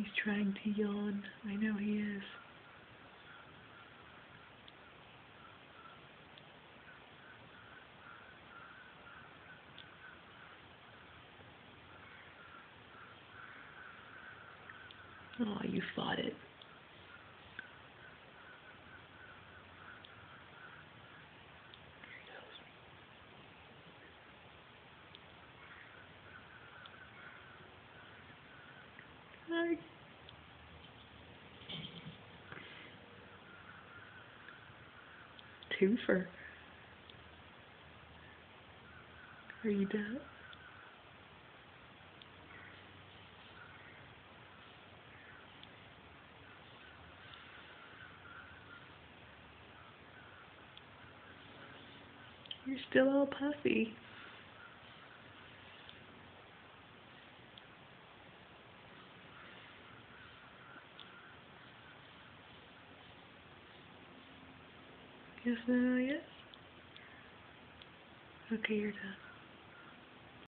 He's trying to yawn. I know he is. Oh, you fought it. Hi. Twofer. Are you done? You're still all puffy. Yes, no, yes? Okay, you're done.